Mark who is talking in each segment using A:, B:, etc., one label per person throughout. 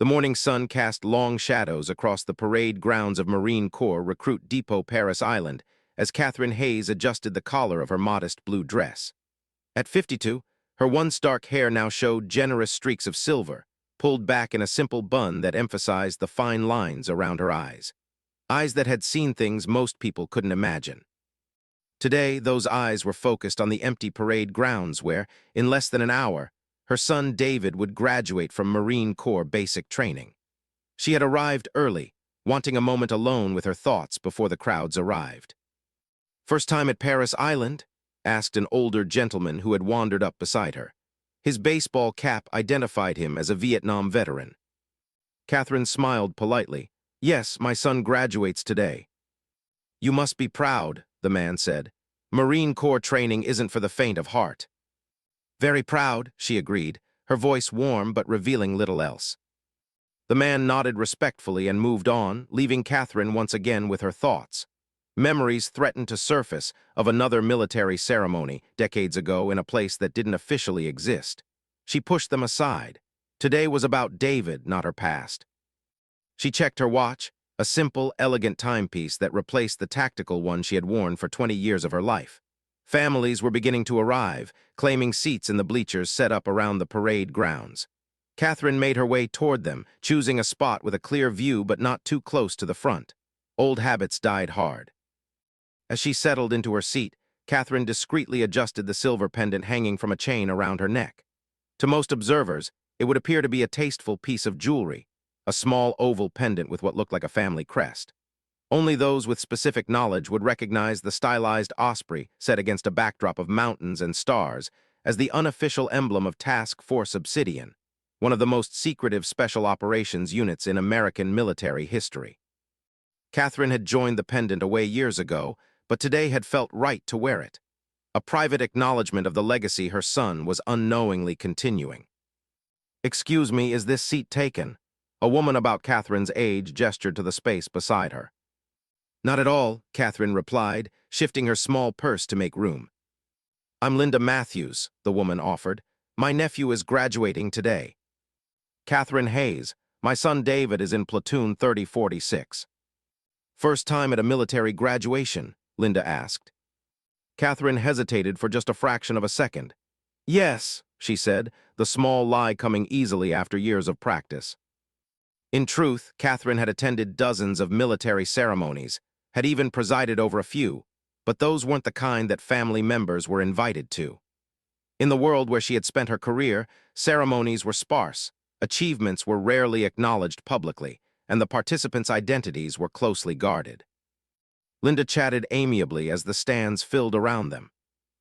A: The morning sun cast long shadows across the parade grounds of Marine Corps Recruit Depot Paris Island as Catherine Hayes adjusted the collar of her modest blue dress. At 52, her once dark hair now showed generous streaks of silver, pulled back in a simple bun that emphasized the fine lines around her eyes. Eyes that had seen things most people couldn't imagine. Today, those eyes were focused on the empty parade grounds where, in less than an hour, her son David would graduate from Marine Corps basic training. She had arrived early, wanting a moment alone with her thoughts before the crowds arrived. "First time at Paris Island?" asked an older gentleman who had wandered up beside her. His baseball cap identified him as a Vietnam veteran. Catherine smiled politely. "Yes, my son graduates today." "You must be proud," the man said. "Marine Corps training isn't for the faint of heart." "Very proud," she agreed, her voice warm but revealing little else. The man nodded respectfully and moved on, leaving Catherine once again with her thoughts. Memories threatened to surface of another military ceremony decades ago in a place that didn't officially exist. She pushed them aside. Today was about David, not her past. She checked her watch, a simple, elegant timepiece that replaced the tactical one she had worn for 20 years of her life. Families were beginning to arrive, claiming seats in the bleachers set up around the parade grounds. Catherine made her way toward them, choosing a spot with a clear view but not too close to the front. Old habits died hard. As she settled into her seat, Catherine discreetly adjusted the silver pendant hanging from a chain around her neck. To most observers, it would appear to be a tasteful piece of jewelry, a small oval pendant with what looked like a family crest. Only those with specific knowledge would recognize the stylized osprey set against a backdrop of mountains and stars as the unofficial emblem of Task Force Obsidian, one of the most secretive special operations units in American military history. Catherine had joined the pendant away years ago, but today had felt right to wear it. A private acknowledgement of the legacy her son was unknowingly continuing. "Excuse me, is this seat taken?" A woman about Catherine's age gestured to the space beside her. "Not at all," Catherine replied, shifting her small purse to make room. "I'm Linda Matthews," the woman offered. "My nephew is graduating today." "Catherine Hayes. My son David is in platoon 3046. "First time at a military graduation?" Linda asked. Catherine hesitated for just a fraction of a second. "Yes," she said, the small lie coming easily after years of practice. In truth, Catherine had attended dozens of military ceremonies, had even presided over a few, but those weren't the kind that family members were invited to. In the world where she had spent her career, ceremonies were sparse, achievements were rarely acknowledged publicly, and the participants' identities were closely guarded. Linda chatted amiably as the stands filled around them.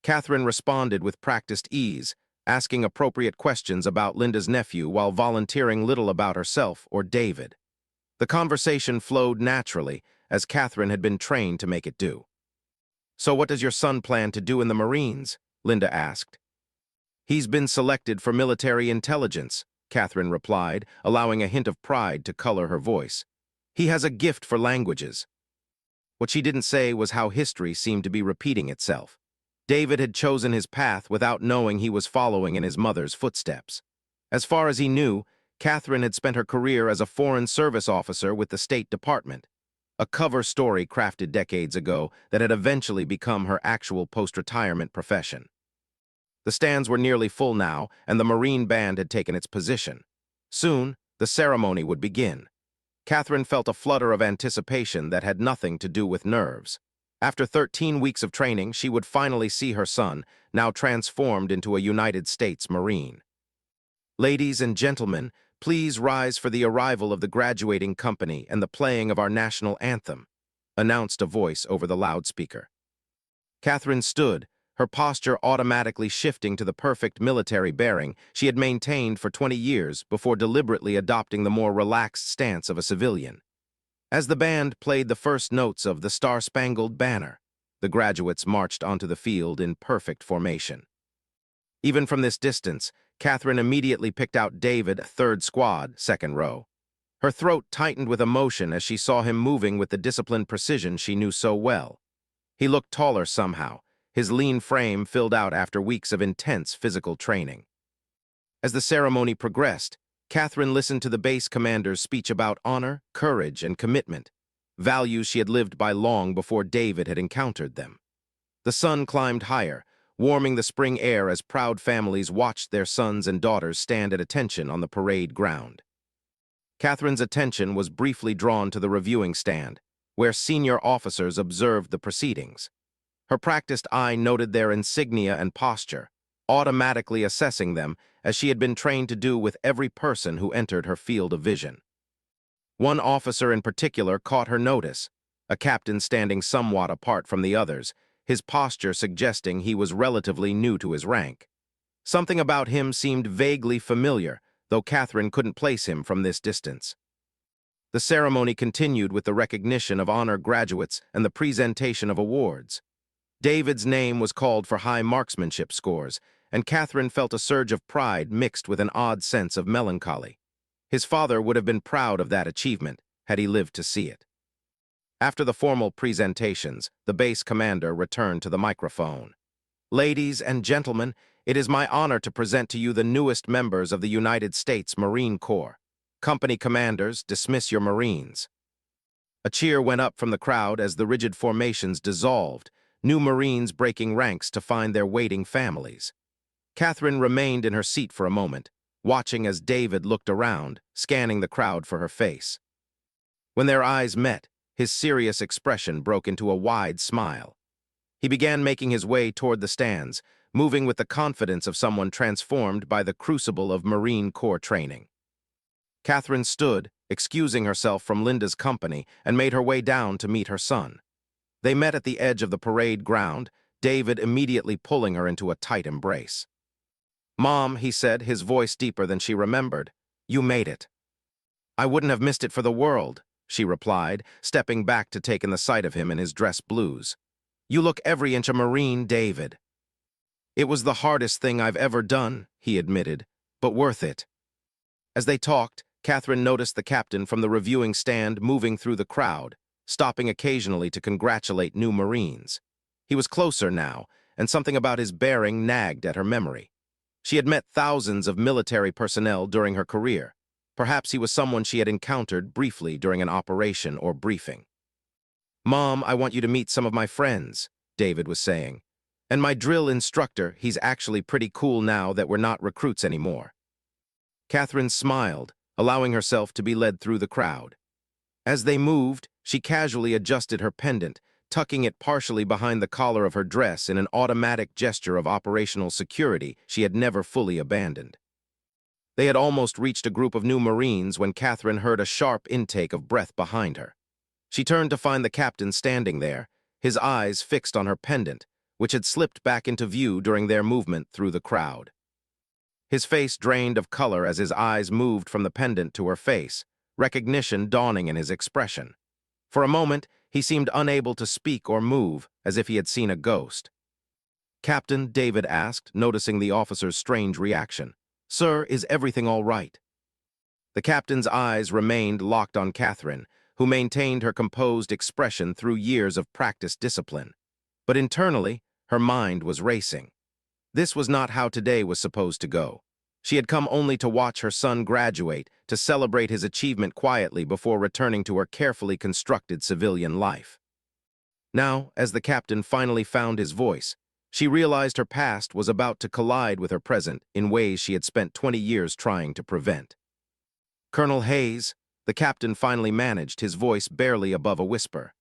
A: Catherine responded with practiced ease, asking appropriate questions about Linda's nephew while volunteering little about herself or David. The conversation flowed naturally, as Catherine had been trained to make it do. "So what does your son plan to do in the Marines?" Linda asked. "He's been selected for military intelligence," Catherine replied, allowing a hint of pride to color her voice. "He has a gift for languages." What she didn't say was how history seemed to be repeating itself. David had chosen his path without knowing he was following in his mother's footsteps. As far as he knew, Catherine had spent her career as a Foreign Service officer with the State Department, a cover story crafted decades ago that had eventually become her actual post-retirement profession. The stands were nearly full now, and the Marine Band had taken its position. Soon, the ceremony would begin. Catherine felt a flutter of anticipation that had nothing to do with nerves. After 13 weeks of training, she would finally see her son, now transformed into a United States Marine. "Ladies and gentlemen, please rise for the arrival of the graduating company and the playing of our national anthem," announced a voice over the loudspeaker. Catherine stood, her posture automatically shifting to the perfect military bearing she had maintained for 20 years before deliberately adopting the more relaxed stance of a civilian. As the band played the first notes of the Star-Spangled Banner, the graduates marched onto the field in perfect formation. Even from this distance, Catherine immediately picked out David, 3rd Squad, 2nd row. Her throat tightened with emotion as she saw him moving with the disciplined precision she knew so well. He looked taller somehow, his lean frame filled out after weeks of intense physical training. As the ceremony progressed, Catherine listened to the base commander's speech about honor, courage, and commitment, values she had lived by long before David had encountered them. The sun climbed higher, warming the spring air as proud families watched their sons and daughters stand at attention on the parade ground. Catherine's attention was briefly drawn to the reviewing stand, where senior officers observed the proceedings. Her practiced eye noted their insignia and posture, automatically assessing them as she had been trained to do with every person who entered her field of vision. One officer in particular caught her notice, a captain standing somewhat apart from the others, his posture suggesting he was relatively new to his rank. Something about him seemed vaguely familiar, though Catherine couldn't place him from this distance. The ceremony continued with the recognition of honor graduates and the presentation of awards. David's name was called for high marksmanship scores, and Catherine felt a surge of pride mixed with an odd sense of melancholy. His father would have been proud of that achievement had he lived to see it. After the formal presentations, the base commander returned to the microphone. "Ladies and gentlemen, it is my honor to present to you the newest members of the United States Marine Corps. Company commanders, dismiss your Marines." A cheer went up from the crowd as the rigid formations dissolved, new Marines breaking ranks to find their waiting families. Catherine remained in her seat for a moment, watching as David looked around, scanning the crowd for her face. When their eyes met, his serious expression broke into a wide smile. He began making his way toward the stands, moving with the confidence of someone transformed by the crucible of Marine Corps training. Catherine stood, excusing herself from Linda's company, and made her way down to meet her son. They met at the edge of the parade ground, David immediately pulling her into a tight embrace. "Mom," he said, his voice deeper than she remembered, "you made it." "I wouldn't have missed it for the world," she replied, stepping back to take in the sight of him in his dress blues. "You look every inch a Marine, David." "It was the hardest thing I've ever done," he admitted, "but worth it." As they talked, Catherine noticed the captain from the reviewing stand moving through the crowd, stopping occasionally to congratulate new Marines. He was closer now, and something about his bearing nagged at her memory. She had met thousands of military personnel during her career. Perhaps he was someone she had encountered briefly during an operation or briefing. "Mom, I want you to meet some of my friends," David was saying. "And my drill instructor, he's actually pretty cool now that we're not recruits anymore." Catherine smiled, allowing herself to be led through the crowd. As they moved, she casually adjusted her pendant, tucking it partially behind the collar of her dress in an automatic gesture of operational security she had never fully abandoned. They had almost reached a group of new Marines when Catherine heard a sharp intake of breath behind her. She turned to find the captain standing there, his eyes fixed on her pendant, which had slipped back into view during their movement through the crowd. His face drained of color as his eyes moved from the pendant to her face, recognition dawning in his expression. For a moment, he seemed unable to speak or move, as if he had seen a ghost. "Captain," David asked, noticing the officer's strange reaction. "Sir, is everything all right?" The captain's eyes remained locked on Catherine, who maintained her composed expression through years of practiced discipline. But internally, her mind was racing. This was not how today was supposed to go. She had come only to watch her son graduate, to celebrate his achievement quietly before returning to her carefully constructed civilian life. Now, as the captain finally found his voice, she realized her past was about to collide with her present in ways she had spent 20 years trying to prevent. "Colonel Hayes," the captain finally managed, his voice barely above a whisper.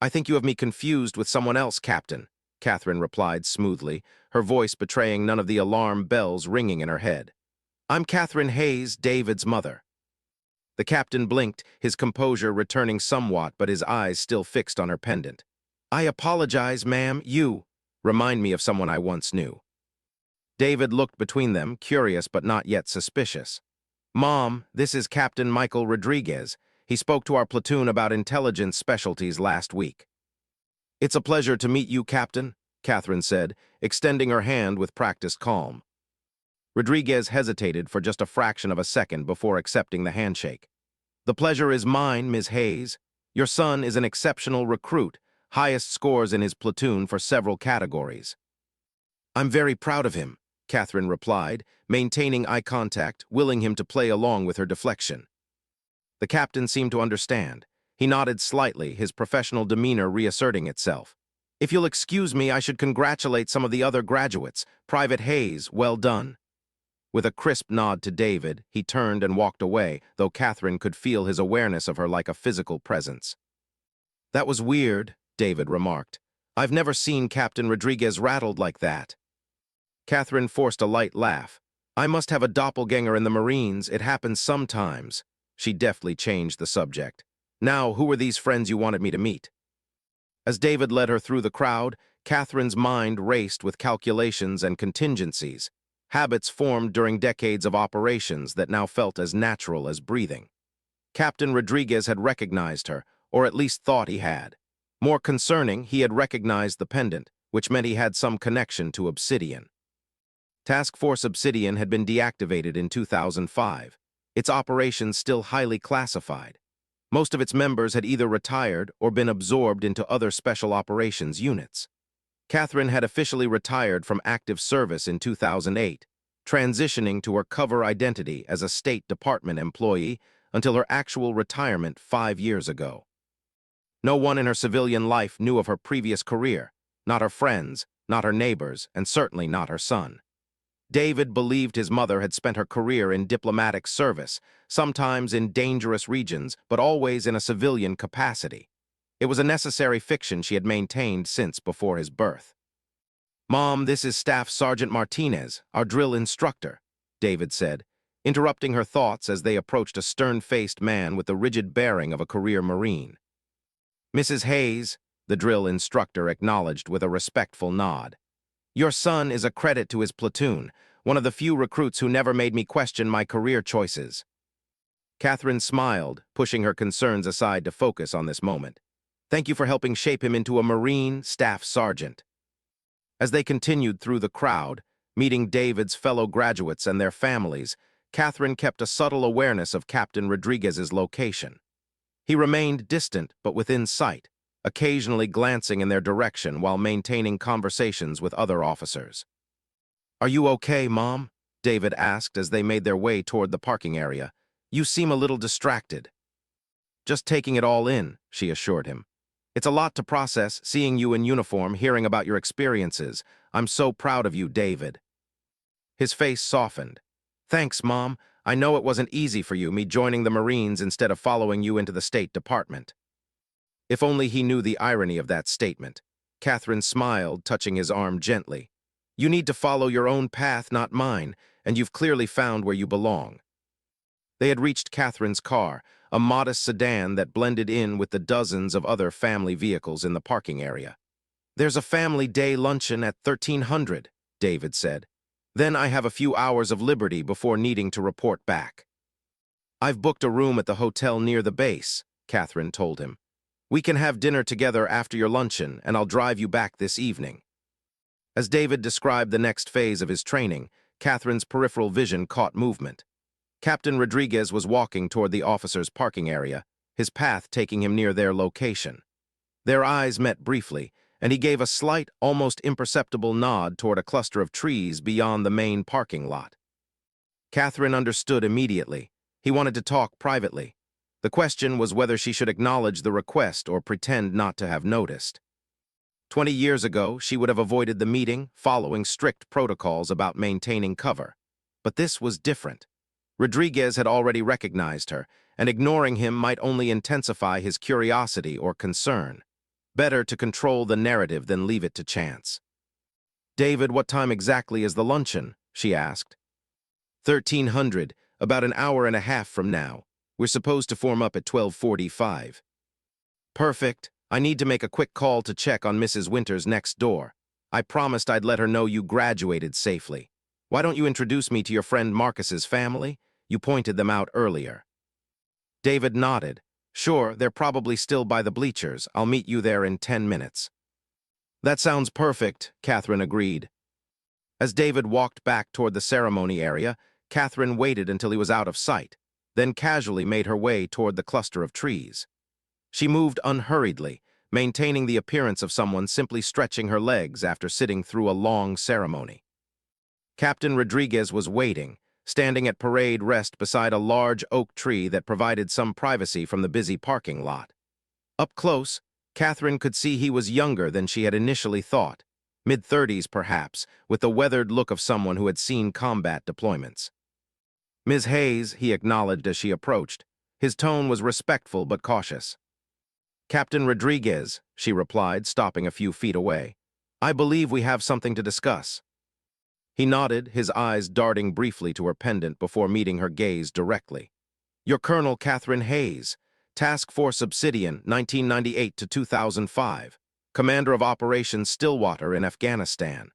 A: "I think you have me confused with someone else, Captain," Catherine replied smoothly, her voice betraying none of the alarm bells ringing in her head. "I'm Catherine Hayes, David's mother." The captain blinked, his composure returning somewhat but his eyes still fixed on her pendant. "I apologize, ma'am, you remind me of someone I once knew." David looked between them, curious but not yet suspicious. "Mom, this is Captain Michael Rodriguez. He spoke to our platoon about intelligence specialties last week." "It's a pleasure to meet you, Captain," Catherine said, extending her hand with practiced calm. Rodriguez hesitated for just a fraction of a second before accepting the handshake. "The pleasure is mine, Ms. Hayes. Your son is an exceptional recruit, highest scores in his platoon for several categories." "I'm very proud of him," Catherine replied, maintaining eye contact, willing him to play along with her deflection. The captain seemed to understand. He nodded slightly, his professional demeanor reasserting itself. If you'll excuse me, I should congratulate some of the other graduates. Private Hayes, well done. With a crisp nod to David, he turned and walked away, though Catherine could feel his awareness of her like a physical presence. That was weird, David remarked. I've never seen Captain Rodriguez rattled like that. Catherine forced a light laugh. I must have a doppelganger in the Marines. It happens sometimes. She deftly changed the subject. Now, who were these friends you wanted me to meet? As David led her through the crowd, Catherine's mind raced with calculations and contingencies, habits formed during decades of operations that now felt as natural as breathing. Captain Rodriguez had recognized her, or at least thought he had. More concerning, he had recognized the pendant, which meant he had some connection to Obsidian. Task Force Obsidian had been deactivated in 2005, its operations still highly classified. Most of its members had either retired or been absorbed into other special operations units. Catherine had officially retired from active service in 2008, transitioning to her cover identity as a State Department employee until her actual retirement 5 years ago. No one in her civilian life knew of her previous career, not her friends, not her neighbors, and certainly not her son. David believed his mother had spent her career in diplomatic service, sometimes in dangerous regions, but always in a civilian capacity. It was a necessary fiction she had maintained since before his birth. Mom, this is Staff Sergeant Martinez, our drill instructor, David said, interrupting her thoughts as they approached a stern-faced man with the rigid bearing of a career Marine. Mrs. Hayes, the drill instructor acknowledged with a respectful nod. Your son is a credit to his platoon, one of the few recruits who never made me question my career choices. Catherine smiled, pushing her concerns aside to focus on this moment. Thank you for helping shape him into a Marine Staff Sergeant. As they continued through the crowd, meeting David's fellow graduates and their families, Catherine kept a subtle awareness of Captain Rodriguez's location. He remained distant but within sight, occasionally glancing in their direction while maintaining conversations with other officers. Are you okay, Mom? David asked as they made their way toward the parking area. You seem a little distracted. Just taking it all in, she assured him. It's a lot to process, seeing you in uniform, hearing about your experiences. I'm so proud of you, David. His face softened. Thanks, Mom. I know it wasn't easy for you, me joining the Marines instead of following you into the State Department. If only he knew the irony of that statement. Catherine smiled, touching his arm gently. You need to follow your own path, not mine, and you've clearly found where you belong. They had reached Catherine's car, a modest sedan that blended in with the dozens of other family vehicles in the parking area. There's a family day luncheon at 1300, David said. Then I have a few hours of liberty before needing to report back. I've booked a room at the hotel near the base, Catherine told him. We can have dinner together after your luncheon, and I'll drive you back this evening. As David described the next phase of his training, Catherine's peripheral vision caught movement. Captain Rodriguez was walking toward the officers' parking area, his path taking him near their location. Their eyes met briefly, and he gave a slight, almost imperceptible nod toward a cluster of trees beyond the main parking lot. Catherine understood immediately. He wanted to talk privately. The question was whether she should acknowledge the request or pretend not to have noticed. 20 years ago, she would have avoided the meeting, following strict protocols about maintaining cover. But this was different. Rodriguez had already recognized her, and ignoring him might only intensify his curiosity or concern. Better to control the narrative than leave it to chance. David, what time exactly is the luncheon? She asked. 1300, about an hour and a half from now. We're supposed to form up at 12:45. Perfect. I need to make a quick call to check on Mrs. Winters next door. I promised I'd let her know you graduated safely. Why don't you introduce me to your friend Marcus's family? You pointed them out earlier. David nodded. Sure, they're probably still by the bleachers. I'll meet you there in 10 minutes. That sounds perfect, Catherine agreed. As David walked back toward the ceremony area, Catherine waited until he was out of sight, then casually made her way toward the cluster of trees. She moved unhurriedly, maintaining the appearance of someone simply stretching her legs after sitting through a long ceremony. Captain Rodriguez was waiting, standing at parade rest beside a large oak tree that provided some privacy from the busy parking lot. Up close, Catherine could see he was younger than she had initially thought, mid-30s perhaps, with the weathered look of someone who had seen combat deployments. "Ms. Hayes," he acknowledged as she approached. His tone was respectful but cautious. "Captain Rodriguez," she replied, stopping a few feet away. "I believe we have something to discuss." He nodded, his eyes darting briefly to her pendant before meeting her gaze directly. "You're Colonel Catherine Hayes, Task Force Obsidian, 1998 to 2005, Commander of Operations Stillwater in Afghanistan."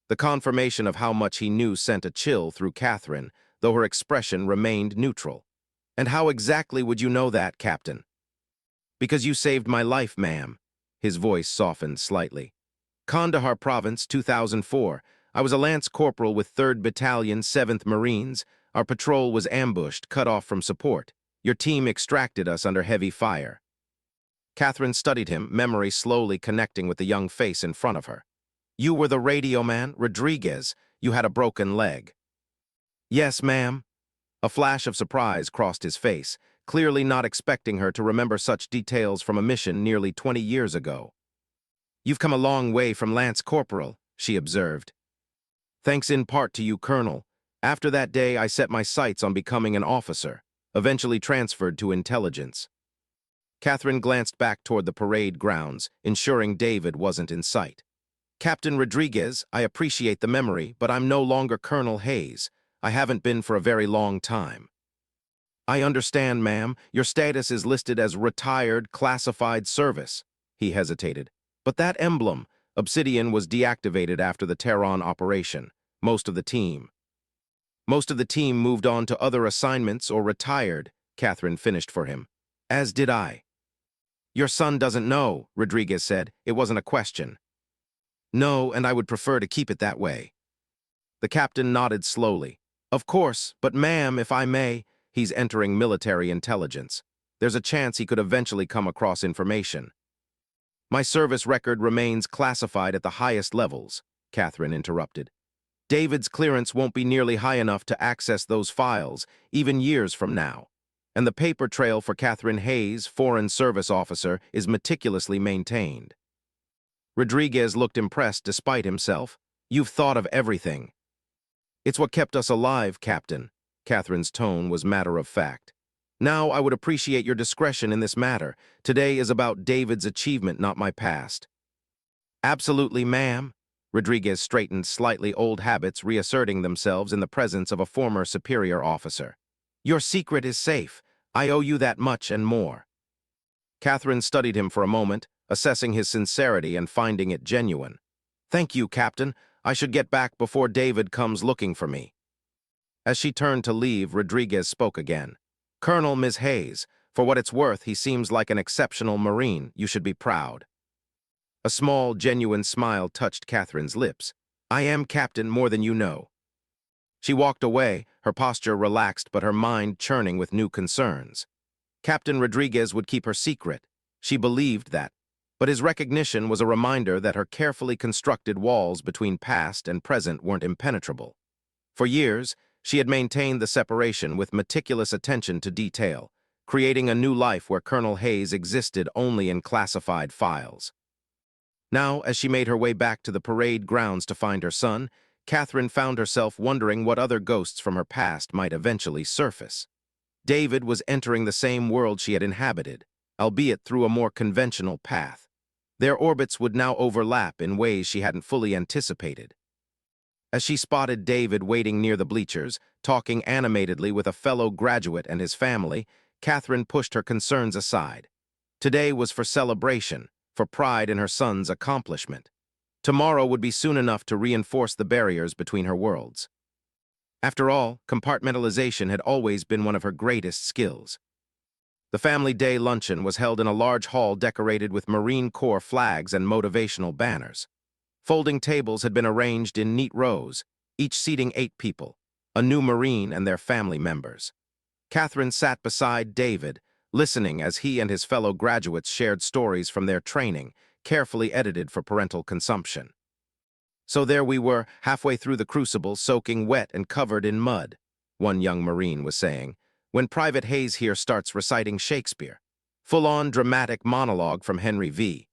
A: The confirmation of how much he knew sent a chill through Catherine, though her expression remained neutral. "And how exactly would you know that, Captain?" "Because you saved my life, ma'am." His voice softened slightly. "Kandahar Province, 2004. I was a Lance Corporal with 3rd Battalion, 7th Marines. Our patrol was ambushed, cut off from support. Your team extracted us under heavy fire." Catherine studied him, memory slowly connecting with the young face in front of her. "You were the radio man, Rodriguez. You had a broken leg." "Yes, ma'am." A flash of surprise crossed his face, clearly not expecting her to remember such details from a mission nearly 20 years ago. "You've come a long way from Lance Corporal," she observed. "Thanks in part to you, Colonel. After that day, I set my sights on becoming an officer, eventually transferred to intelligence." Catherine glanced back toward the parade grounds, ensuring David wasn't in sight. "Captain Rodriguez, I appreciate the memory, but I'm no longer Colonel Hayes. I haven't been for a very long time." "I understand, ma'am. Your status is listed as retired classified service." He hesitated. "But that emblem, Obsidian, was deactivated after the Tehran operation. Most of the team moved on to other assignments or retired," Catherine finished for him. "As did I." "Your son doesn't know," Rodriguez said. "It wasn't a question." "No, and I would prefer to keep it that way." The captain nodded slowly. "Of course, but ma'am, if I may, he's entering military intelligence. There's a chance he could eventually come across information." "My service record remains classified at the highest levels," Catherine interrupted. "David's clearance won't be nearly high enough to access those files, even years from now. And the paper trail for Catherine Hayes, Foreign Service Officer, is meticulously maintained." Rodriguez looked impressed despite himself. "You've thought of everything." "It's what kept us alive, Captain." Catherine's tone was matter-of-fact. "Now I would appreciate your discretion in this matter. Today is about David's achievement, not my past." "Absolutely, ma'am." Rodriguez straightened, slightly old habits reasserting themselves in the presence of a former superior officer. "Your secret is safe. I owe you that much and more." Catherine studied him for a moment, assessing his sincerity and finding it genuine. "Thank you, Captain. I should get back before David comes looking for me." As she turned to leave, Rodriguez spoke again. "Colonel, Ms. Hayes, for what it's worth, he seems like an exceptional Marine. You should be proud." A small, genuine smile touched Catherine's lips. "I am, Captain, more than you know." She walked away, her posture relaxed but her mind churning with new concerns. Captain Rodriguez would keep her secret. She believed that. But his recognition was a reminder that her carefully constructed walls between past and present weren't impenetrable. For years, she had maintained the separation with meticulous attention to detail, creating a new life where Colonel Hayes existed only in classified files. Now, as she made her way back to the parade grounds to find her son, Catherine found herself wondering what other ghosts from her past might eventually surface. David was entering the same world she had inhabited, albeit through a more conventional path. Their orbits would now overlap in ways she hadn't fully anticipated. As she spotted David waiting near the bleachers, talking animatedly with a fellow graduate and his family, Catherine pushed her concerns aside. Today was for celebration, for pride in her son's accomplishment. Tomorrow would be soon enough to reinforce the barriers between her worlds. After all, compartmentalization had always been one of her greatest skills. The family day luncheon was held in a large hall decorated with Marine Corps flags and motivational banners. Folding tables had been arranged in neat rows, each seating 8 people, a new Marine and their family members. Catherine sat beside David, listening as he and his fellow graduates shared stories from their training, carefully edited for parental consumption. So there we were, halfway through the crucible, soaking wet and covered in mud, one young Marine was saying, when Private Hayes here starts reciting Shakespeare. Full-on dramatic monologue from Henry V.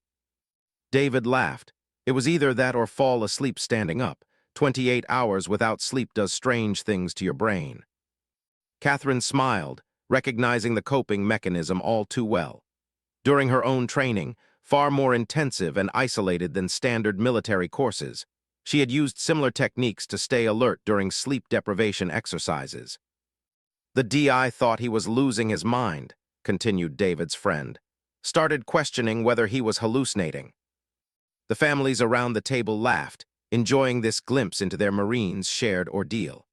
A: David laughed. It was either that or fall asleep standing up. 28 hours without sleep does strange things to your brain. Catherine smiled, recognizing the coping mechanism all too well. During her own training, far more intensive and isolated than standard military courses, she had used similar techniques to stay alert during sleep deprivation exercises. The DI thought he was losing his mind, continued David's friend, started questioning whether he was hallucinating. The families around the table laughed, enjoying this glimpse into their Marines' shared ordeal.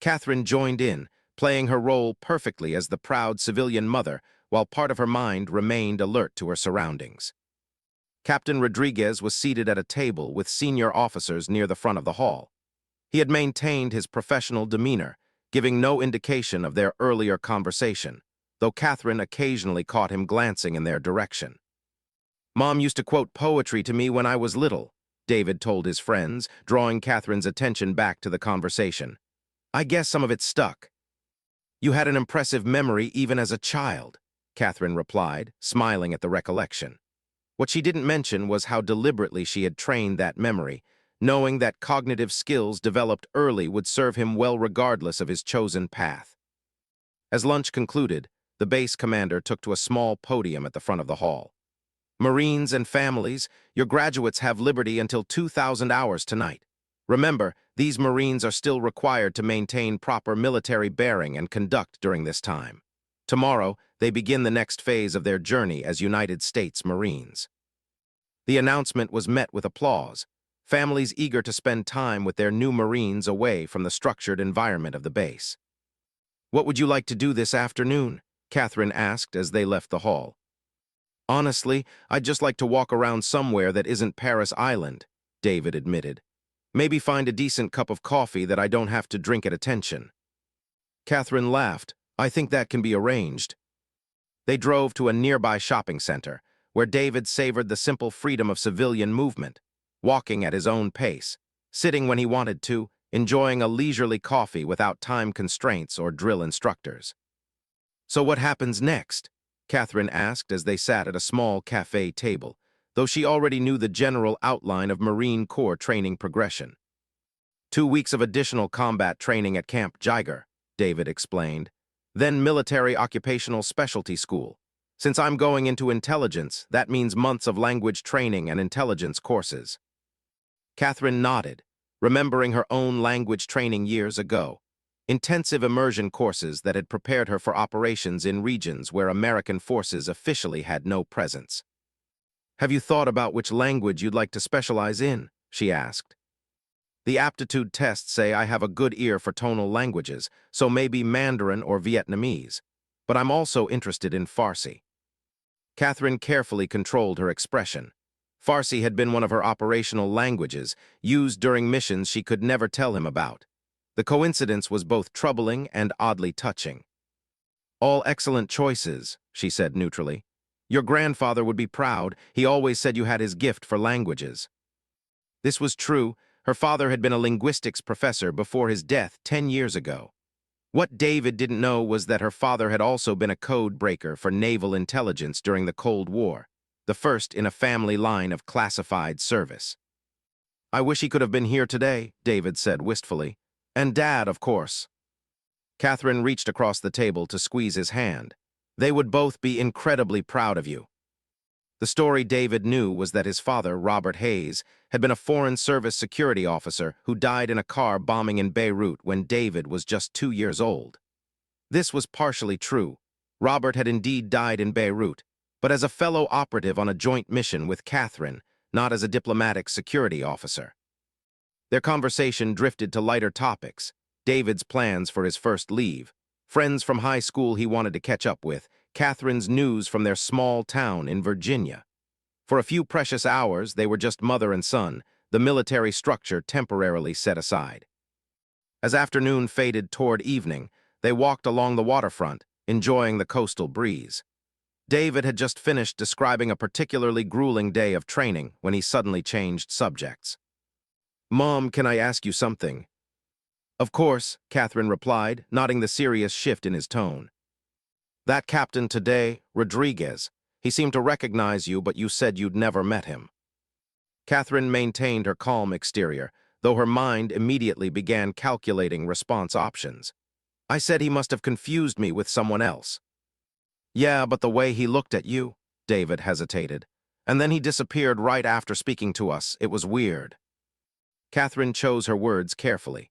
A: Catherine joined in, playing her role perfectly as the proud civilian mother, while part of her mind remained alert to her surroundings. Captain Rodriguez was seated at a table with senior officers near the front of the hall. He had maintained his professional demeanor, giving no indication of their earlier conversation, though Catherine occasionally caught him glancing in their direction. "Mom used to quote poetry to me when I was little," David told his friends, drawing Catherine's attention back to the conversation. "I guess some of it stuck." "You had an impressive memory even as a child," Catherine replied, smiling at the recollection. What she didn't mention was how deliberately she had trained that memory, knowing that cognitive skills developed early would serve him well regardless of his chosen path. As lunch concluded, the base commander took to a small podium at the front of the hall. "Marines and families, your graduates have liberty until 2,000 hours tonight. Remember, these Marines are still required to maintain proper military bearing and conduct during this time. Tomorrow, they begin the next phase of their journey as United States Marines." The announcement was met with applause, families eager to spend time with their new Marines away from the structured environment of the base. "What would you like to do this afternoon?" Catherine asked as they left the hall. "Honestly, I'd just like to walk around somewhere that isn't Paris Island," David admitted. "Maybe find a decent cup of coffee that I don't have to drink at attention." Catherine laughed. "I think that can be arranged." They drove to a nearby shopping center, where David savored the simple freedom of civilian movement, walking at his own pace, sitting when he wanted to, enjoying a leisurely coffee without time constraints or drill instructors. "So what happens next?" Catherine asked as they sat at a small cafe table, though she already knew the general outline of Marine Corps training progression. 2 weeks of additional combat training at Camp Jiger, David explained. Then military occupational specialty school. Since I'm going into intelligence, that means months of language training and intelligence courses. Catherine nodded, remembering her own language training years ago. Intensive immersion courses that had prepared her for operations in regions where American forces officially had no presence. "Have you thought about which language you'd like to specialize in?" she asked. "The aptitude tests say I have a good ear for tonal languages, so maybe Mandarin or Vietnamese. But I'm also interested in Farsi." Catherine carefully controlled her expression. Farsi had been one of her operational languages, used during missions she could never tell him about. The coincidence was both troubling and oddly touching. "All excellent choices," she said neutrally. "Your grandfather would be proud. He always said you had his gift for languages." This was true. Her father had been a linguistics professor before his death 10 years ago. What David didn't know was that her father had also been a code breaker for naval intelligence during the Cold War, the first in a family line of classified service. "I wish he could have been here today," David said wistfully. "And Dad, of course." Catherine reached across the table to squeeze his hand. "They would both be incredibly proud of you." The story David knew was that his father, Robert Hayes, had been a Foreign Service security officer who died in a car bombing in Beirut when David was just 2 years old. This was partially true. Robert had indeed died in Beirut, but as a fellow operative on a joint mission with Catherine, not as a diplomatic security officer. Their conversation drifted to lighter topics: David's plans for his first leave, friends from high school he wanted to catch up with, Catherine's news from their small town in Virginia. For a few precious hours, they were just mother and son, the military structure temporarily set aside. As afternoon faded toward evening, they walked along the waterfront, enjoying the coastal breeze. David had just finished describing a particularly grueling day of training when he suddenly changed subjects. "Mom, can I ask you something?" "Of course," Catherine replied, noting the serious shift in his tone. "That captain today, Rodriguez, he seemed to recognize you, but you said you'd never met him." Catherine maintained her calm exterior, though her mind immediately began calculating response options. "I said he must have confused me with someone else." "Yeah, but the way he looked at you," David hesitated. "And then he disappeared right after speaking to us. It was weird." Catherine chose her words carefully.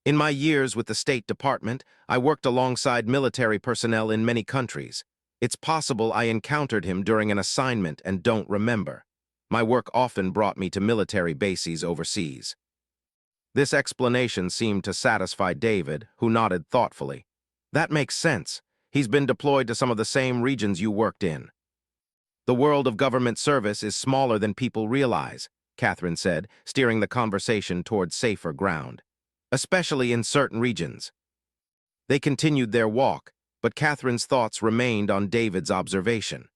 A: "In my years with the State Department, I worked alongside military personnel in many countries. It's possible I encountered him during an assignment and don't remember. My work often brought me to military bases overseas." This explanation seemed to satisfy David, who nodded thoughtfully. "That makes sense. He's been deployed to some of the same regions you worked in." "The world of government service is smaller than people realize," Catherine said, steering the conversation toward safer ground. "Especially in certain regions." They continued their walk, but Catherine's thoughts remained on David's observation.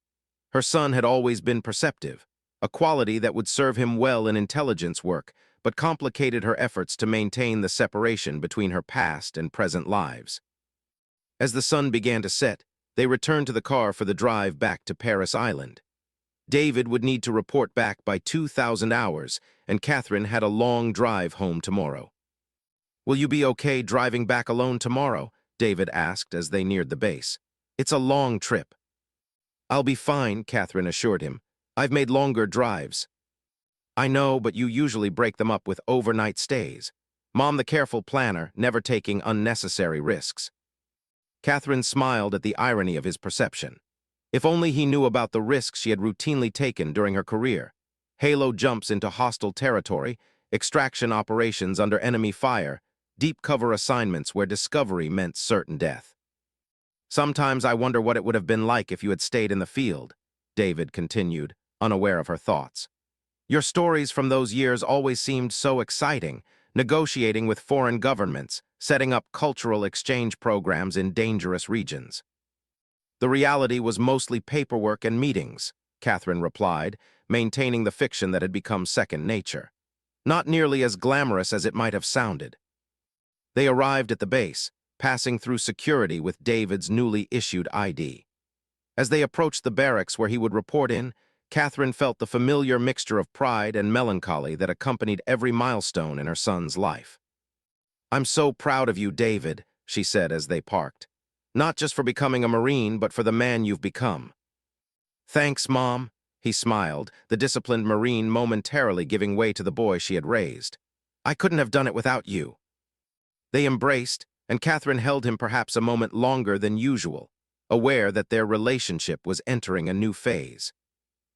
A: Her son had always been perceptive, a quality that would serve him well in intelligence work, but complicated her efforts to maintain the separation between her past and present lives. As the sun began to set, they returned to the car for the drive back to Paris Island. David would need to report back by 2,000 hours, and Catherine had a long drive home tomorrow. "Will you be okay driving back alone tomorrow?" David asked as they neared the base. "It's a long trip." "I'll be fine," Catherine assured him. "I've made longer drives." "I know, but you usually break them up with overnight stays. Mom the careful planner, never taking unnecessary risks." Catherine smiled at the irony of his perception. If only he knew about the risks she had routinely taken during her career. Halo jumps into hostile territory, extraction operations under enemy fire, deep cover assignments where discovery meant certain death. "Sometimes I wonder what it would have been like if you had stayed in the field," David continued, unaware of her thoughts. "Your stories from those years always seemed so exciting, negotiating with foreign governments, setting up cultural exchange programs in dangerous regions." "The reality was mostly paperwork and meetings," Catherine replied, maintaining the fiction that had become second nature. "Not nearly as glamorous as it might have sounded." They arrived at the base, passing through security with David's newly issued ID. As they approached the barracks where he would report in, Catherine felt the familiar mixture of pride and melancholy that accompanied every milestone in her son's life. "I'm so proud of you, David," she said as they parked. "Not just for becoming a Marine, but for the man you've become." "Thanks, Mom," he smiled, the disciplined Marine momentarily giving way to the boy she had raised. "I couldn't have done it without you." They embraced, and Catherine held him perhaps a moment longer than usual, aware that their relationship was entering a new phase.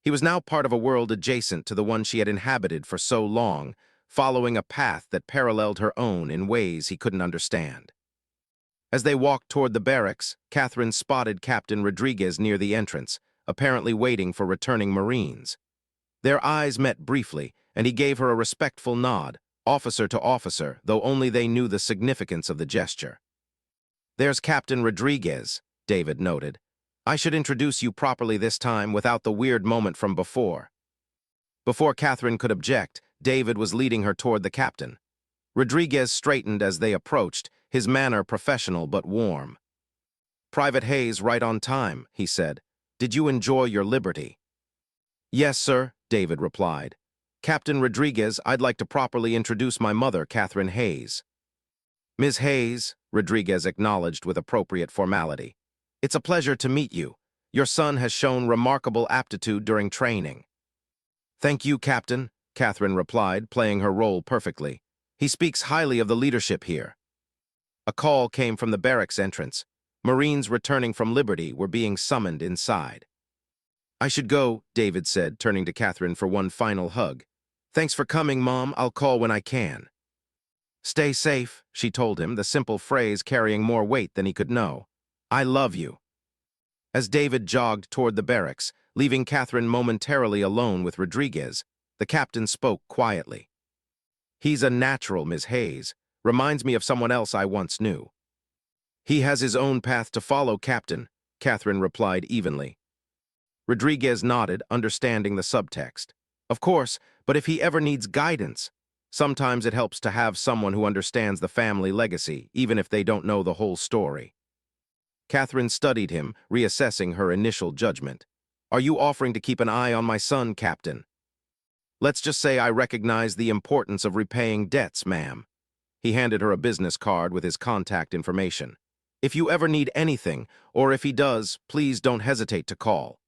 A: He was now part of a world adjacent to the one she had inhabited for so long, following a path that paralleled her own in ways he couldn't understand. As they walked toward the barracks, Catherine spotted Captain Rodriguez near the entrance, apparently waiting for returning Marines. Their eyes met briefly, and he gave her a respectful nod, officer to officer, though only they knew the significance of the gesture. "There's Captain Rodriguez," David noted. "I should introduce you properly this time without the weird moment from before." Before Catherine could object, David was leading her toward the captain. Rodriguez straightened as they approached, his manner professional but warm. "Private Hayes right on time," he said. "Did you enjoy your liberty?" "Yes, sir," David replied. "Captain Rodriguez, I'd like to properly introduce my mother, Catherine Hayes." "Ms. Hayes," Rodriguez acknowledged with appropriate formality. "It's a pleasure to meet you. Your son has shown remarkable aptitude during training." "Thank you, Captain," Catherine replied, playing her role perfectly. "He speaks highly of the leadership here." A call came from the barracks entrance. Marines returning from Liberty were being summoned inside. "I should go," David said, turning to Catherine for one final hug. "Thanks for coming, Mom. I'll call when I can." "Stay safe," she told him, the simple phrase carrying more weight than he could know. "I love you." As David jogged toward the barracks, leaving Catherine momentarily alone with Rodriguez, the captain spoke quietly. "He's a natural, Ms. Hayes. Reminds me of someone else I once knew." "He has his own path to follow, Captain," Catherine replied evenly. Rodriguez nodded, understanding the subtext. "Of course, but if he ever needs guidance," Sometimes it helps to have someone who understands the family legacy, even if they don't know the whole story. Catherine studied him, reassessing her initial judgment. Are you offering to keep an eye on my son, Captain? Let's just say I recognize the importance of repaying debts, ma'am. He handed her a business card with his contact information. If you ever need anything, or if he does, please don't hesitate to call.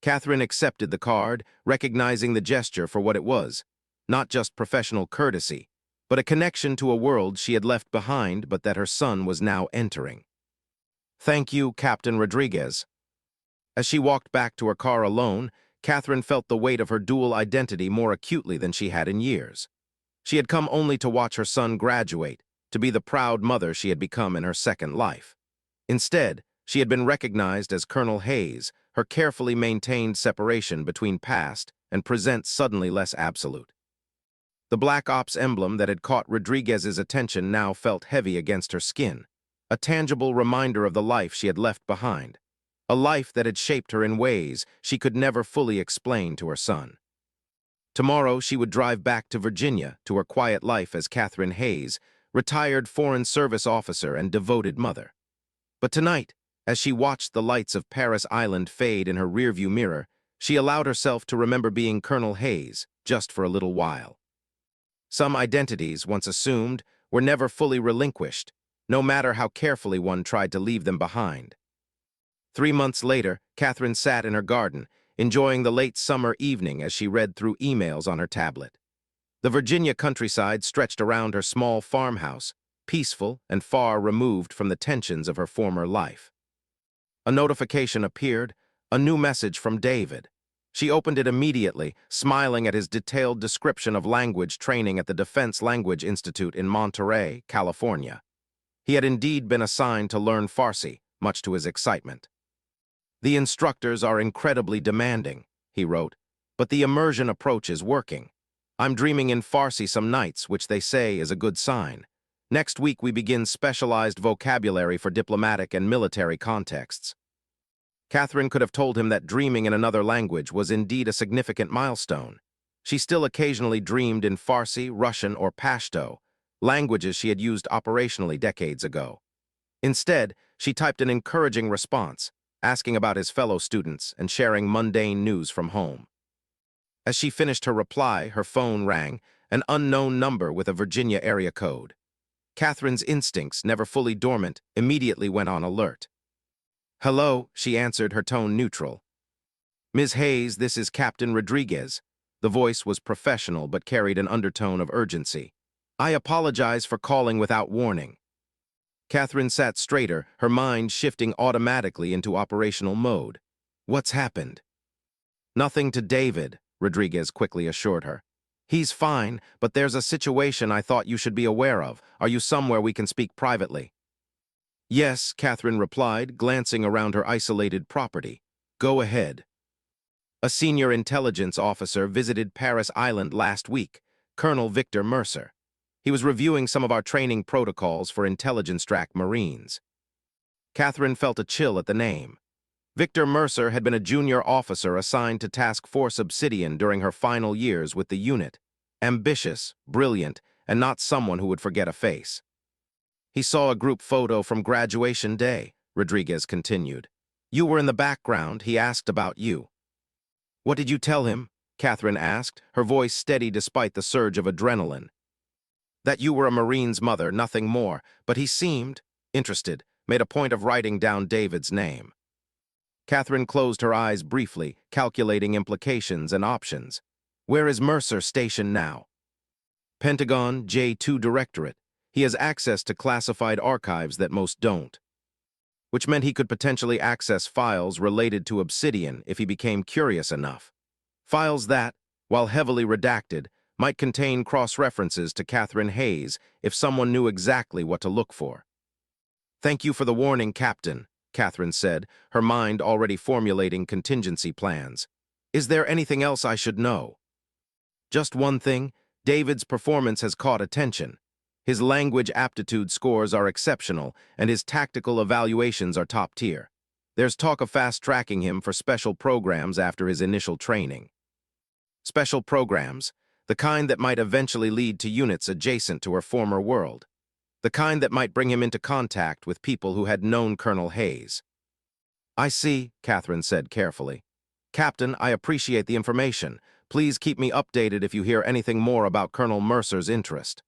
A: Catherine accepted the card, recognizing the gesture for what it was, not just professional courtesy, but a connection to a world she had left behind but that her son was now entering. Thank you, Captain Rodriguez. As she walked back to her car alone, Catherine felt the weight of her dual identity more acutely than she had in years. She had come only to watch her son graduate, to be the proud mother she had become in her second life. Instead, she had been recognized as Colonel Hayes, her carefully maintained separation between past and present suddenly less absolute. The Black Ops emblem that had caught Rodriguez's attention now felt heavy against her skin, a tangible reminder of the life she had left behind, a life that had shaped her in ways she could never fully explain to her son. Tomorrow she would drive back to Virginia to her quiet life as Catherine Hayes, retired Foreign Service officer and devoted mother. But tonight, as she watched the lights of Paris Island fade in her rearview mirror, she allowed herself to remember being Colonel Hayes just for a little while. Some identities, once assumed, were never fully relinquished, no matter how carefully one tried to leave them behind. 3 months later, Catherine sat in her garden, enjoying the late summer evening as she read through emails on her tablet. The Virginia countryside stretched around her small farmhouse, peaceful and far removed from the tensions of her former life. A notification appeared, a new message from David. She opened it immediately, smiling at his detailed description of language training at the Defense Language Institute in Monterey, California. He had indeed been assigned to learn Farsi, much to his excitement. The instructors are incredibly demanding, he wrote, but the immersion approach is working. I'm dreaming in Farsi some nights, which they say is a good sign. Next week we begin specialized vocabulary for diplomatic and military contexts. Catherine could have told him that dreaming in another language was indeed a significant milestone. She still occasionally dreamed in Farsi, Russian, or Pashto, languages she had used operationally decades ago. Instead, she typed an encouraging response, asking about his fellow students and sharing mundane news from home. As she finished her reply, her phone rang, an unknown number with a Virginia area code. Catherine's instincts, never fully dormant, immediately went on alert. Hello, she answered, her tone neutral. Ms. Hayes, this is Captain Rodriguez. The voice was professional but carried an undertone of urgency. I apologize for calling without warning. Catherine sat straighter, her mind shifting automatically into operational mode. What's happened? Nothing to David, Rodriguez quickly assured her. He's fine, but there's a situation I thought you should be aware of. Are you somewhere we can speak privately? Yes, Catherine replied, glancing around her isolated property. Go ahead. A senior intelligence officer visited Paris Island last week, Colonel Victor Mercer. He was reviewing some of our training protocols for intelligence-track Marines. Catherine felt a chill at the name. Victor Mercer had been a junior officer assigned to Task Force Obsidian during her final years with the unit. Ambitious, brilliant, and not someone who would forget a face. He saw a group photo from graduation day, Rodriguez continued. You were in the background, he asked about you. What did you tell him? Catherine asked, her voice steady despite the surge of adrenaline. That you were a Marine's mother, nothing more, but he seemed interested, made a point of writing down David's name. Catherine closed her eyes briefly, calculating implications and options. Where is Mercer stationed now? Pentagon, J2 Directorate. He has access to classified archives that most don't. Which meant he could potentially access files related to Obsidian if he became curious enough. Files that, while heavily redacted, might contain cross-references to Catherine Hayes if someone knew exactly what to look for. Thank you for the warning, Captain, Catherine said, her mind already formulating contingency plans. Is there anything else I should know? Just one thing, David's performance has caught attention. His language aptitude scores are exceptional, and his tactical evaluations are top tier. There's talk of fast-tracking him for special programs after his initial training. Special programs? The kind that might eventually lead to units adjacent to her former world. The kind that might bring him into contact with people who had known Colonel Hayes. "I see," Catherine said carefully. "Captain, I appreciate the information. Please keep me updated if you hear anything more about Colonel Mercer's interest."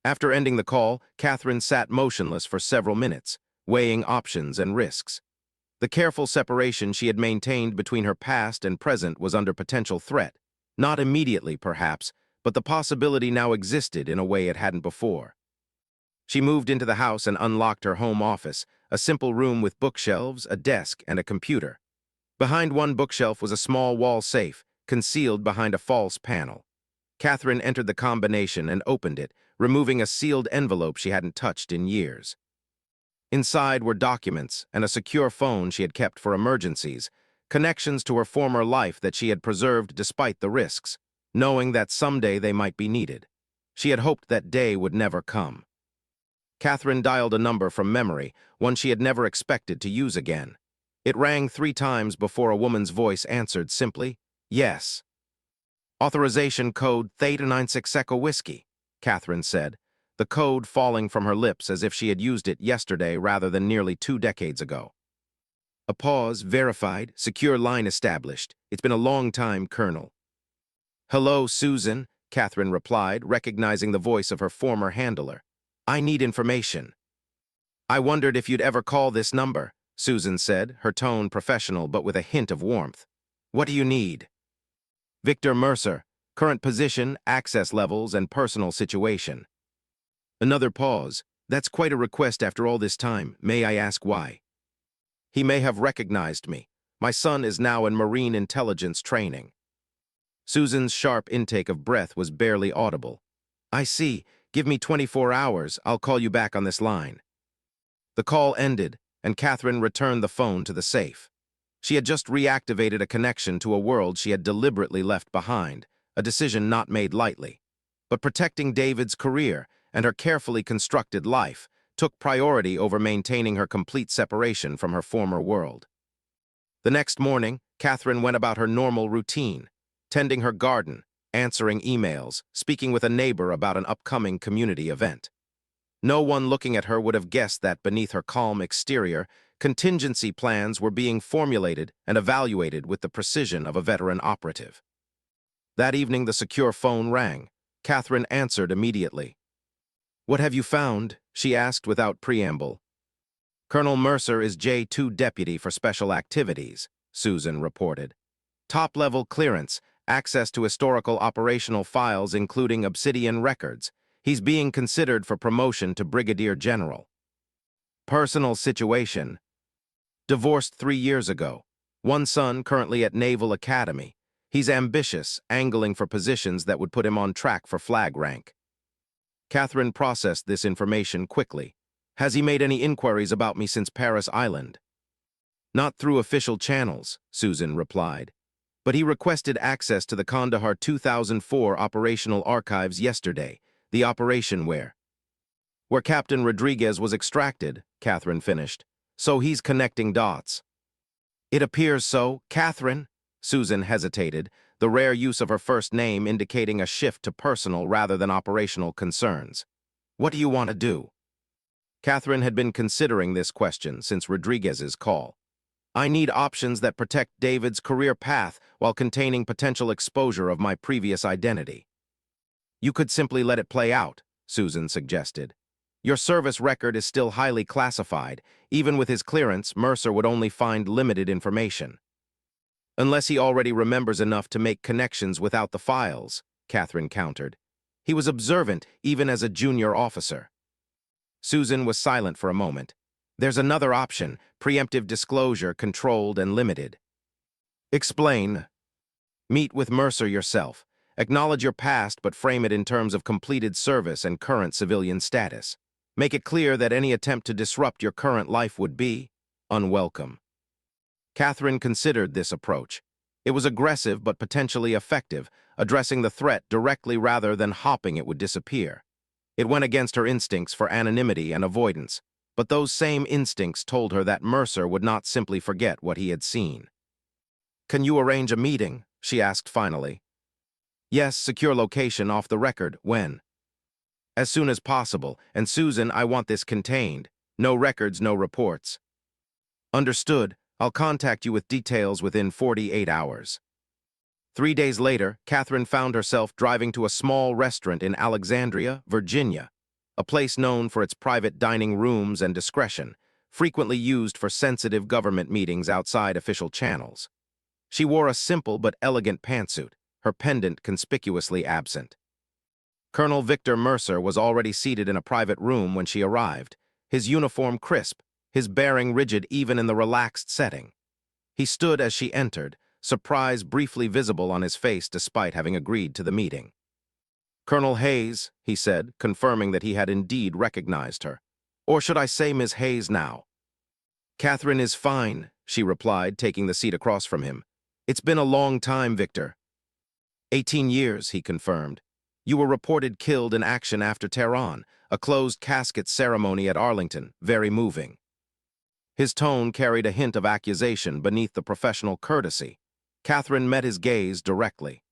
A: After ending the call, Catherine sat motionless for several minutes, weighing options and risks. The careful separation she had maintained between her past and present was under potential threat. Not immediately, perhaps, but the possibility now existed in a way it hadn't before. She moved into the house and unlocked her home office, a simple room with bookshelves, a desk, and a computer. Behind one bookshelf was a small wall safe, concealed behind a false panel. Catherine entered the combination and opened it, removing a sealed envelope she hadn't touched in years. Inside were documents and a secure phone she had kept for emergencies, connections to her former life that she had preserved despite the risks, knowing that someday they might be needed. She had hoped that day would never come. Catherine dialed a number from memory, one she had never expected to use again. It rang 3 times before a woman's voice answered simply, "Yes." "Authorization code Theta 96 Echo Whiskey," Catherine said, the code falling from her lips as if she had used it yesterday rather than nearly 2 decades ago. A pause, verified, secure line established. "It's been a long time, Colonel." "Hello, Susan," Catherine replied, recognizing the voice of her former handler. "I need information." "I wondered if you'd ever call this number," Susan said, her tone professional but with a hint of warmth. "What do you need?" "Victor Mercer, current position, access levels, and personal situation." Another pause. "That's quite a request after all this time. May I ask why?" "He may have recognized me. My son is now in Marine intelligence training." Susan's sharp intake of breath was barely audible. "I see. Give me 24 hours. I'll call you back on this line." The call ended, and Catherine returned the phone to the safe. She had just reactivated a connection to a world she had deliberately left behind, a decision not made lightly. But protecting David's career and her carefully constructed life took priority over maintaining her complete separation from her former world. The next morning, Catherine went about her normal routine, tending her garden, answering emails, speaking with a neighbor about an upcoming community event. No one looking at her would have guessed that beneath her calm exterior, contingency plans were being formulated and evaluated with the precision of a veteran operative. That evening, the secure phone rang. Catherine answered immediately. "What have you found?" she asked without preamble. "Colonel Mercer is J2 Deputy for Special Activities," Susan reported. "Top-level clearance, access to historical operational files including Obsidian records. He's being considered for promotion to Brigadier General. Personal situation: divorced 3 years ago. One son currently at Naval Academy. He's ambitious, angling for positions that would put him on track for flag rank." Catherine processed this information quickly. "Has he made any inquiries about me since Paris Island?" "Not through official channels," Susan replied. "But he requested access to the Kandahar 2004 operational archives yesterday, the operation where Captain Rodriguez was extracted," Catherine finished. "So he's connecting dots." "It appears so, Catherine." Susan hesitated, the rare use of her first name indicating a shift to personal rather than operational concerns. "What do you want to do?" Catherine had been considering this question since Rodriguez's call. "I need options that protect David's career path while containing potential exposure of my previous identity." "You could simply let it play out," Susan suggested. "Your service record is still highly classified. Even with his clearance, Mercer would only find limited information." "Unless he already remembers enough to make connections without the files," Catherine countered. "He was observant even as a junior officer." Susan was silent for a moment. "There's another option, preemptive disclosure, controlled and limited." "Explain." "Meet with Mercer yourself. Acknowledge your past but frame it in terms of completed service and current civilian status. Make it clear that any attempt to disrupt your current life would be unwelcome." Catherine considered this approach. It was aggressive but potentially effective, addressing the threat directly rather than hoping it would disappear. It went against her instincts for anonymity and avoidance, but those same instincts told her that Mercer would not simply forget what he had seen. "Can you arrange a meeting?" she asked finally. Yes, secure location off the record. When? As soon as possible. And Susan, I want this contained. No records, no reports. Understood. I'll contact you with details within 48 hours. 3 days later, Catherine found herself driving to a small restaurant in Alexandria, Virginia, a place known for its private dining rooms and discretion, frequently used for sensitive government meetings outside official channels. She wore a simple but elegant pantsuit, her pendant conspicuously absent. Colonel Victor Mercer was already seated in a private room when she arrived, his uniform crisp, his bearing rigid even in the relaxed setting. He stood as she entered, surprise briefly visible on his face despite having agreed to the meeting. "Colonel Hayes," he said, confirming that he had indeed recognized her. "Or should I say Miss Hayes now?" "Catherine is fine," she replied, taking the seat across from him. "It's been a long time, Victor." 18 years, he confirmed. "You were reported killed in action after Tehran, a closed casket ceremony at Arlington, very moving." His tone carried a hint of accusation beneath the professional courtesy. Catherine met his gaze directly.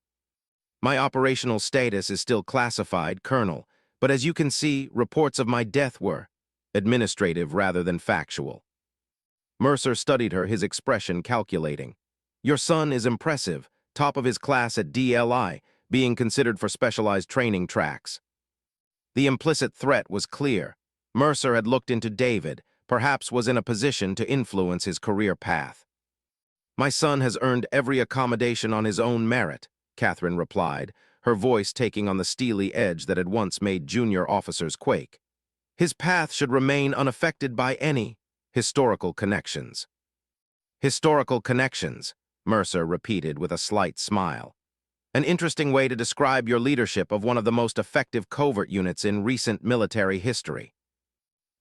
A: "My operational status is still classified, Colonel, but as you can see, reports of my death were administrative rather than factual." Mercer studied her, his expression calculating. "Your son is impressive, top of his class at DLI, being considered for specialized training tracks." The implicit threat was clear. Mercer had looked into David, perhaps was in a position to influence his career path. "My son has earned every accommodation on his own merit," Catherine replied, her voice taking on the steely edge that had once made junior officers quake. "His path should remain unaffected by any historical connections." "Historical connections," Mercer repeated with a slight smile. "An interesting way to describe your leadership of one of the most effective covert units in recent military history."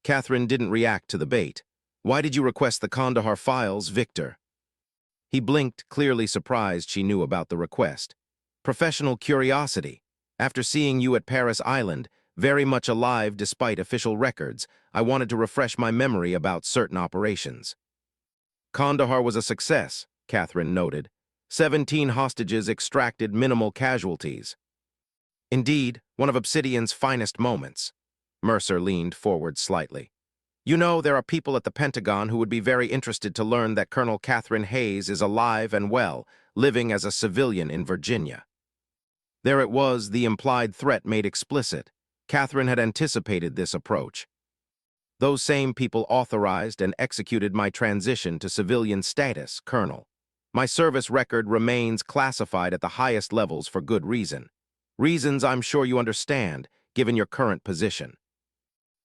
A: Catherine didn't react to the bait. "Why did you request the Kandahar files, Victor?" He blinked, clearly surprised she knew about the request. "Professional curiosity. After seeing you at Paris Island, very much alive despite official records, I wanted to refresh my memory about certain operations." "Kandahar was a success," Catherine noted. 17 hostages extracted, minimal casualties. "Indeed, one of Obsidian's finest moments." Mercer leaned forward slightly. "You know, there are people at the Pentagon who would be very interested to learn that Colonel Catherine Hayes is alive and well, living as a civilian in Virginia." There it was, the implied threat made explicit. Catherine had anticipated this approach. "Those same people authorized and executed my transition to civilian status, Colonel. My service record remains classified at the highest levels for good reason. Reasons I'm sure you understand, given your current position."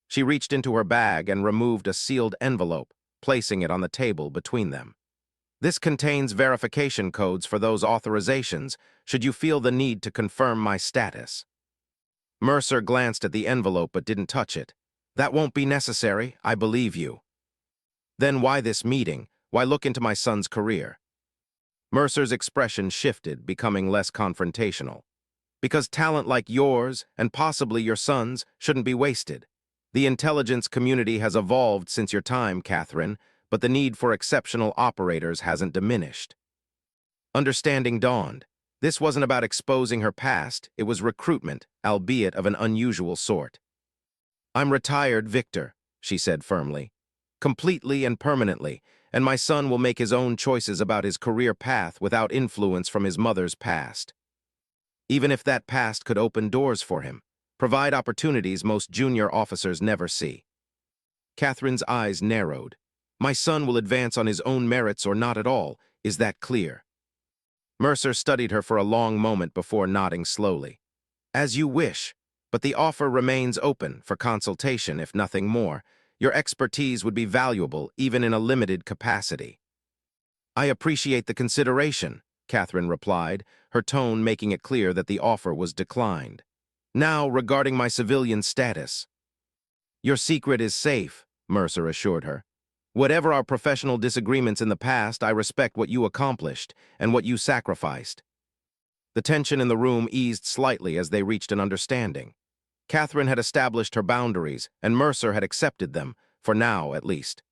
A: She reached into her bag and removed a sealed envelope, placing it on the table between them. "This contains verification codes for those authorizations, should you feel the need to confirm my status." Mercer glanced at the envelope but didn't touch it. "That won't be necessary, I believe you." "Then why this meeting? Why look into my son's career?" Mercer's expression shifted, becoming less confrontational. "Because talent like yours, and possibly your son's, shouldn't be wasted. The intelligence community has evolved since your time, Catherine, but the need for exceptional operators hasn't diminished." Understanding dawned. This wasn't about exposing her past, it was recruitment, albeit of an unusual sort. "I'm retired, Victor," she said firmly. "Completely and permanently, and my son will make his own choices about his career path without influence from his mother's past. Even if that past could open doors for him, provide opportunities most junior officers never see." Catherine's eyes narrowed. "My son will advance on his own merits or not at all, is that clear?" Mercer studied her for a long moment before nodding slowly. "As you wish, but the offer remains open for consultation if nothing more. Your expertise would be valuable even in a limited capacity." "I appreciate the consideration," Catherine replied, her tone making it clear that the offer was declined. "Now, regarding my civilian status." "Your secret is safe," Mercer assured her. "Whatever our professional disagreements in the past, I respect what you accomplished and what you sacrificed." The tension in the room eased slightly as they reached an understanding. Catherine had established her boundaries, and Mercer had accepted them, for now at least.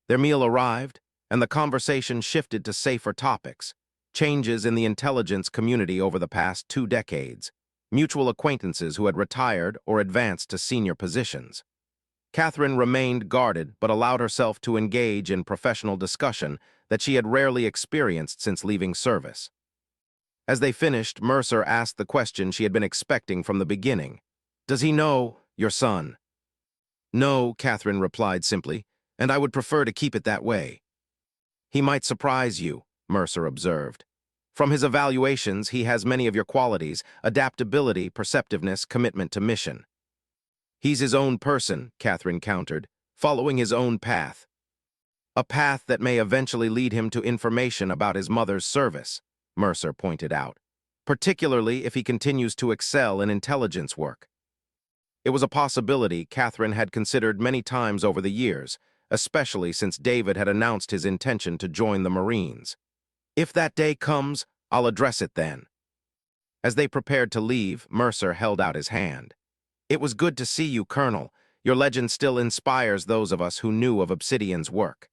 A: Their meal arrived, and the conversation shifted to safer topics. changes in the intelligence community over the past 2 decades, mutual acquaintances who had retired or advanced to senior positions. Catherine remained guarded but allowed herself to engage in professional discussion that she had rarely experienced since leaving service. As they finished, Mercer asked the question she had been expecting from the beginning. "Does he know your son?" "No," Catherine replied simply, "and I would prefer to keep it that way." "He might surprise you," Mercer observed. "From his evaluations, he has many of your qualities: adaptability, perceptiveness, commitment to mission." "He's his own person," Catherine countered, "following his own path. A path that may eventually lead him to information about his mother's service," Mercer pointed out, "particularly if he continues to excel in intelligence work." It was a possibility Catherine had considered many times over the years, especially since David had announced his intention to join the Marines. "If that day comes, I'll address it then." As they prepared to leave, Mercer held out his hand. "It was good to see you, Colonel. Your legend still inspires those of us who knew of Obsidian's work."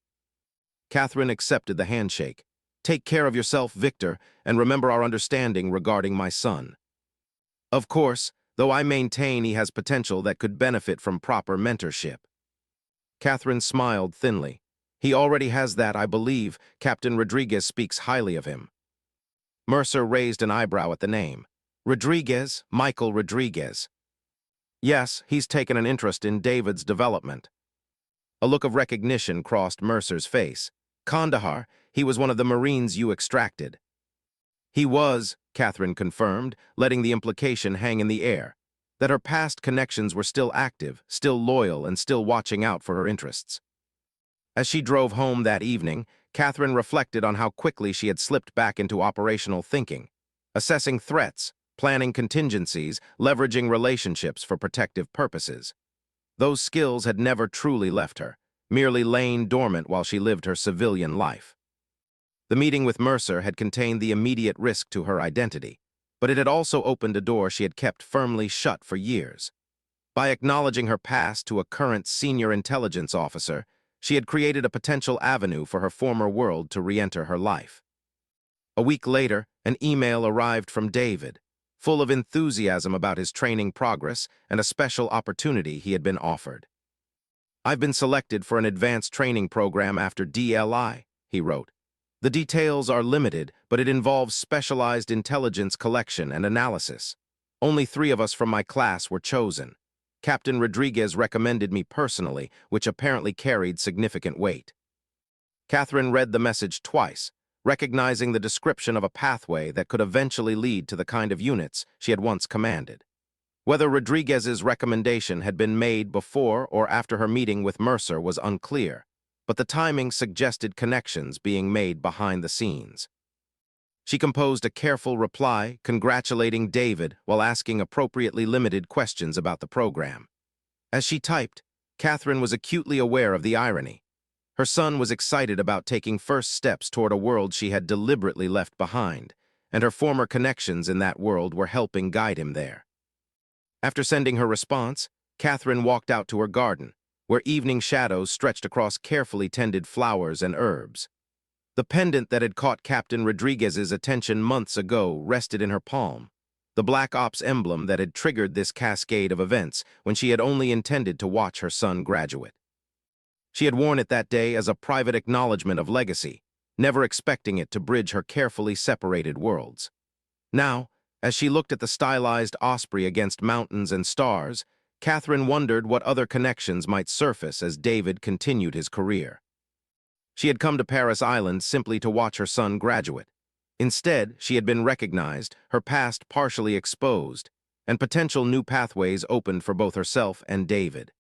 A: Catherine accepted the handshake. "Take care of yourself, Victor, and remember our understanding regarding my son." "Of course, though I maintain he has potential that could benefit from proper mentorship." Catherine smiled thinly. "He already has that, I believe. Captain Rodriguez speaks highly of him." Mercer raised an eyebrow at the name. "Rodriguez? Michael Rodriguez?" "Yes, he's taken an interest in David's development." A look of recognition crossed Mercer's face. "Kandahar, he was one of the Marines you extracted." "He was," Catherine confirmed, letting the implication hang in the air, that her past connections were still active, still loyal, and still watching out for her interests. As she drove home that evening, Catherine reflected on how quickly she had slipped back into operational thinking, assessing threats, planning contingencies, leveraging relationships for protective purposes. Those skills had never truly left her, merely lain dormant while she lived her civilian life. The meeting with Mercer had contained the immediate risk to her identity, but it had also opened a door she had kept firmly shut for years. By acknowledging her past to a current senior intelligence officer, she had created a potential avenue for her former world to re-enter her life. A week later, an email arrived from David, full of enthusiasm about his training progress and a special opportunity he had been offered. "I've been selected for an advanced training program after DLI," he wrote. "The details are limited, but it involves specialized intelligence collection and analysis. Only 3 of us from my class were chosen. Captain Rodriguez recommended me personally, which apparently carried significant weight." Catherine read the message twice, recognizing the description of a pathway that could eventually lead to the kind of units she had once commanded. Whether Rodriguez's recommendation had been made before or after her meeting with Mercer was unclear, but the timing suggested connections being made behind the scenes. She composed a careful reply, congratulating David while asking appropriately limited questions about the program. As she typed, Catherine was acutely aware of the irony. Her son was excited about taking first steps toward a world she had deliberately left behind, and her former connections in that world were helping guide him there. After sending her response, Catherine walked out to her garden, where evening shadows stretched across carefully tended flowers and herbs. The pendant that had caught Captain Rodriguez's attention months ago rested in her palm, the Black Ops emblem that had triggered this cascade of events when she had only intended to watch her son graduate. She had worn it that day as a private acknowledgement of legacy, never expecting it to bridge her carefully separated worlds. Now, as she looked at the stylized osprey against mountains and stars, Catherine wondered what other connections might surface as David continued his career. She had come to Paris Island simply to watch her son graduate. Instead, she had been recognized, her past partially exposed, and potential new pathways opened for both herself and David.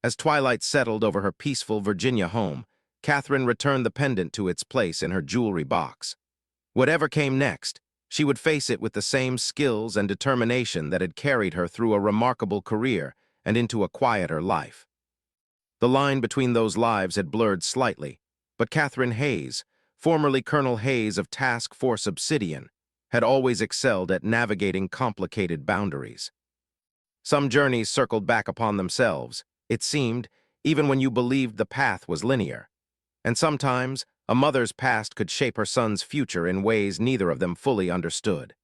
A: As twilight settled over her peaceful Virginia home, Catherine returned the pendant to its place in her jewelry box. Whatever came next, she would face it with the same skills and determination that had carried her through a remarkable career and into a quieter life. The line between those lives had blurred slightly, but Catherine Hayes, formerly Colonel Hayes of Task Force Obsidian, had always excelled at navigating complicated boundaries. Some journeys circled back upon themselves, it seemed, even when you believed the path was linear. And sometimes, A mother's past could shape her son's future in ways neither of them fully understood.